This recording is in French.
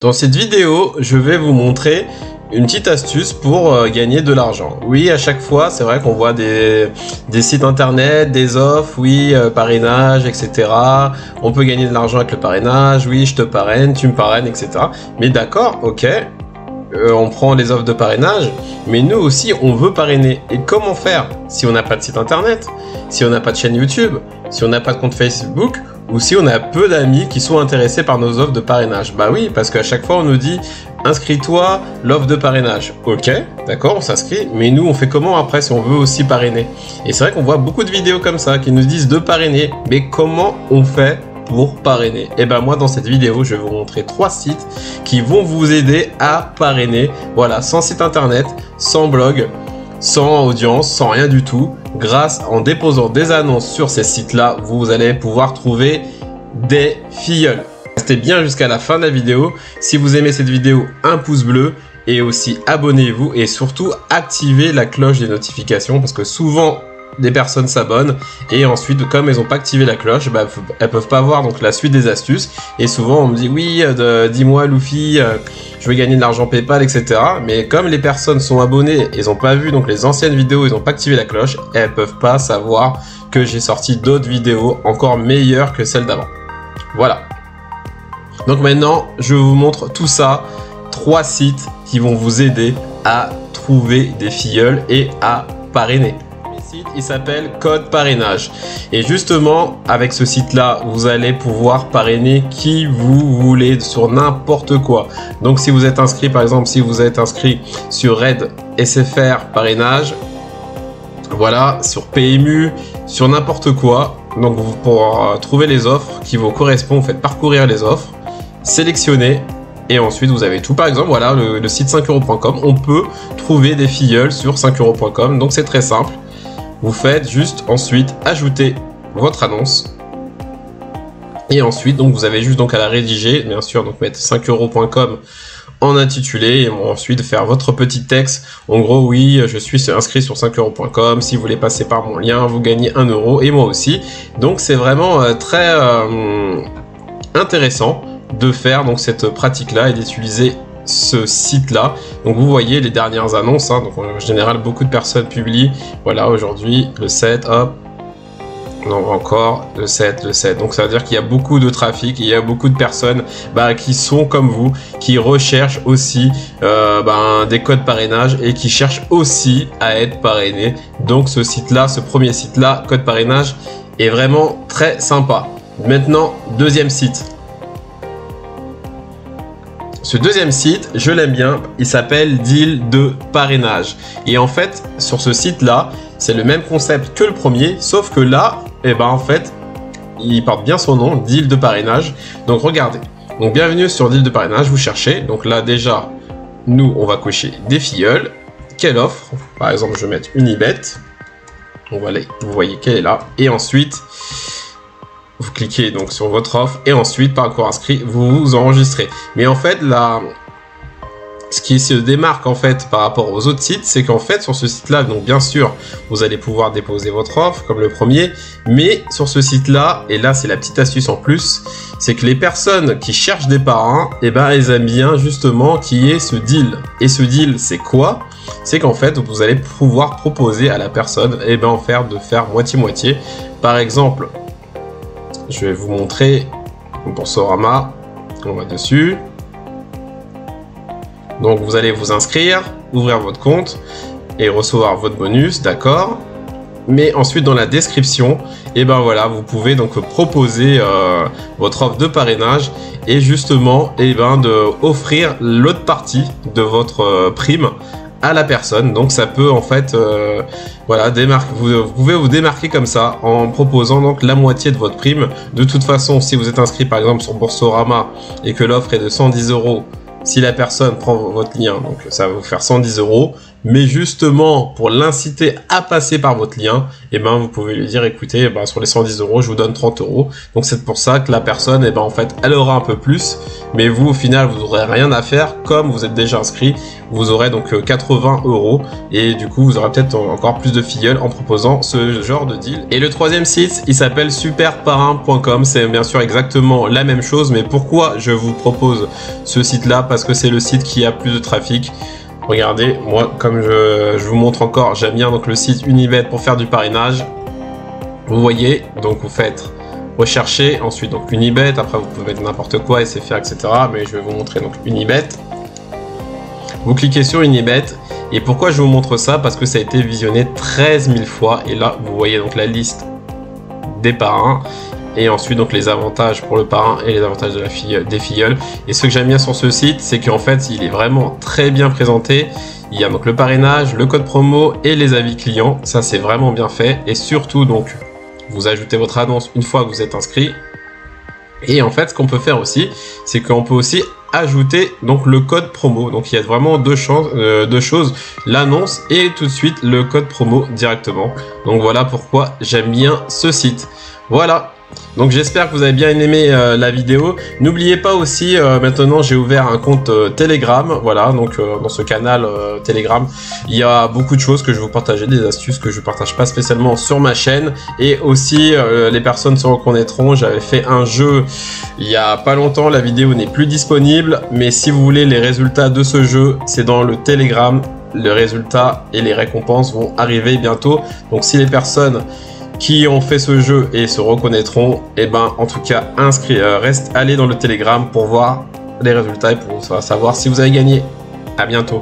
Dans cette vidéo, je vais vous montrer une petite astuce pour gagner de l'argent. Oui, à chaque fois, c'est vrai qu'on voit des sites internet, des offres, oui, parrainage, etc. On peut gagner de l'argent avec le parrainage, oui, je te parraine, tu me parraines, etc. Mais d'accord, ok, on prend les offres de parrainage, mais nous aussi, on veut parrainer. Et comment faire si on n'a pas de site internet, si on n'a pas de chaîne YouTube, si on n'a pas de compte Facebook, ou si on a peu d'amis qui sont intéressés par nos offres de parrainage? Bah oui, parce qu'à chaque fois on nous dit inscris-toi l'offre de parrainage. Ok, d'accord, on s'inscrit, mais nous on fait comment après si on veut aussi parrainer? Et c'est vrai qu'on voit beaucoup de vidéos comme ça qui nous disent de parrainer, mais comment on fait pour parrainer? Et ben moi dans cette vidéo je vais vous montrer 3 sites qui vont vous aider à parrainer, voilà, sans site internet, sans blog, sans audience, sans rien du tout. En déposant des annonces sur ces sites-là, vous allez pouvoir trouver des filleuls. Restez bien jusqu'à la fin de la vidéo. Si vous aimez cette vidéo, un pouce bleu et aussi abonnez-vous et surtout activez la cloche des notifications parce que souvent des personnes s'abonnent et ensuite comme elles n'ont pas activé la cloche, bah, elles peuvent pas voir donc la suite des astuces et souvent on me dit oui, dis-moi Luffy, je veux gagner de l'argent PayPal, etc. Mais comme les personnes sont abonnées, elles n'ont pas vu donc les anciennes vidéos, ils n'ont pas activé la cloche, elles peuvent pas savoir que j'ai sorti d'autres vidéos encore meilleures que celles d'avant. Voilà. Donc maintenant, je vous montre tout ça, 3 sites qui vont vous aider à trouver des filleuls et à parrainer. Il s'appelle Code Parrainage et justement avec ce site là vous allez pouvoir parrainer qui vous voulez sur n'importe quoi. Donc si vous êtes inscrit, par exemple si vous êtes inscrit sur Red SFR Parrainage, voilà, sur PMU, sur n'importe quoi, donc pour trouver les offres qui vous correspondent, vous faites parcourir les offres, sélectionnez et ensuite vous avez tout. Par exemple voilà le site 5euros.com, on peut trouver des filleuls sur 5euros.com, donc c'est très simple. Vous faites juste ensuite ajouter votre annonce et ensuite donc vous avez juste donc à la rédiger, bien sûr, donc mettre 5euros.com en intitulé et ensuite faire votre petit texte. En gros, oui, je suis inscrit sur 5euros.com, si vous voulez passer par mon lien, vous gagnez 1 euro et moi aussi. Donc c'est vraiment très intéressant de faire donc cette pratique là et d'utiliser ce site là. Donc vous voyez les dernières annonces, hein. Donc en général beaucoup de personnes publient, voilà, aujourd'hui le 7, hop, donc encore le 7, donc ça veut dire qu'il y a beaucoup de trafic, il y a beaucoup de personnes qui sont comme vous, qui recherchent aussi des codes parrainage et qui cherchent aussi à être parrainés. Donc ce site là, ce premier site là, Code Parrainage, est vraiment très sympa. Maintenant, deuxième site. Ce deuxième site, je l'aime bien, il s'appelle Deal de Parrainage. Et en fait, sur ce site-là, c'est le même concept que le premier, sauf que là, en fait, il porte bien son nom, Deal de Parrainage. Donc regardez, donc bienvenue sur Deal de Parrainage, vous cherchez. Donc là déjà, nous, on va cocher des filleuls. Quelle offre? Par exemple, je vais mettre Unibet. On va aller, vous voyez qu'elle est là. Et ensuite, vous cliquez donc sur votre offre et ensuite par encore inscrit vous vous enregistrez. Mais en fait là, ce qui se démarque en fait par rapport aux autres sites, c'est qu'en fait sur ce site là, donc bien sûr vous allez pouvoir déposer votre offre comme le premier, mais sur ce site là, et là c'est la petite astuce en plus, c'est que les personnes qui cherchent des parrains, elles aiment bien justement qu'il y ait ce deal. Et ce deal c'est quoi? C'est qu'en fait vous allez pouvoir proposer à la personne de faire moitié-moitié. Par exemple, je vais vous montrer Boursorama, on va dessus. Donc vous allez vous inscrire, ouvrir votre compte et recevoir votre bonus, d'accord. Mais ensuite dans la description, voilà, vous pouvez donc proposer votre offre de parrainage et justement de offrir l'autre partie de votre prime à la personne. Donc ça peut en fait voilà, vous pouvez vous démarquer comme ça en proposant donc la moitié de votre prime. De toute façon, si vous êtes inscrit par exemple sur Boursorama et que l'offre est de 110 euros, si la personne prend votre lien, donc ça va vous faire 110 euros, mais justement pour l'inciter à passer par votre lien, et ben vous pouvez lui dire écoutez, ben, sur les 110 €, je vous donne 30 €. Donc c'est pour ça que la personne, et ben en fait, elle aura un peu plus, mais vous au final vous n'aurez rien à faire, comme vous êtes déjà inscrit, vous aurez donc 80 € et du coup vous aurez peut-être encore plus de filleuls en proposant ce genre de deal. Et le troisième site, il s'appelle superparrain.com, c'est bien sûr exactement la même chose, mais pourquoi je vous propose ce site là? Parce que c'est le site qui a plus de trafic. Regardez, moi comme je vous montre encore, j'aime bien donc le site Unibet pour faire du parrainage. Vous voyez, donc vous faites rechercher, ensuite donc Unibet, après vous pouvez mettre n'importe quoi, SFR, etc. Mais je vais vous montrer donc Unibet. Vous cliquez sur Unibet, et pourquoi je vous montre ça? Parce que ça a été visionné 13 000 fois, et là vous voyez donc la liste des parrains, et ensuite donc les avantages pour le parrain et les avantages de des filleuls. Et ce que j'aime bien sur ce site, c'est qu'en fait il est vraiment très bien présenté. Il y a donc le parrainage, le code promo et les avis clients, ça c'est vraiment bien fait. Et surtout donc vous ajoutez votre annonce une fois que vous êtes inscrit. Et en fait ce qu'on peut faire aussi, c'est qu'on peut aussi ajouter donc le code promo. Donc il y a vraiment deux choses, l'annonce et tout de suite le code promo directement. Donc voilà pourquoi j'aime bien ce site. Voilà. Donc j'espère que vous avez bien aimé la vidéo. N'oubliez pas aussi, maintenant j'ai ouvert un compte Telegram, voilà, donc dans ce canal Telegram, il y a beaucoup de choses que je vais vous partager, des astuces que je ne partage pas spécialement sur ma chaîne, et aussi les personnes se reconnaîtront. J'avais fait un jeu il y a pas longtemps, la vidéo n'est plus disponible, mais si vous voulez les résultats de ce jeu, c'est dans le Telegram. Les résultats et les récompenses vont arriver bientôt, donc si les personnes qui ont fait ce jeu et se reconnaîtront, et ben en tout cas allez dans le Telegram pour voir les résultats et pour savoir si vous avez gagné. À bientôt.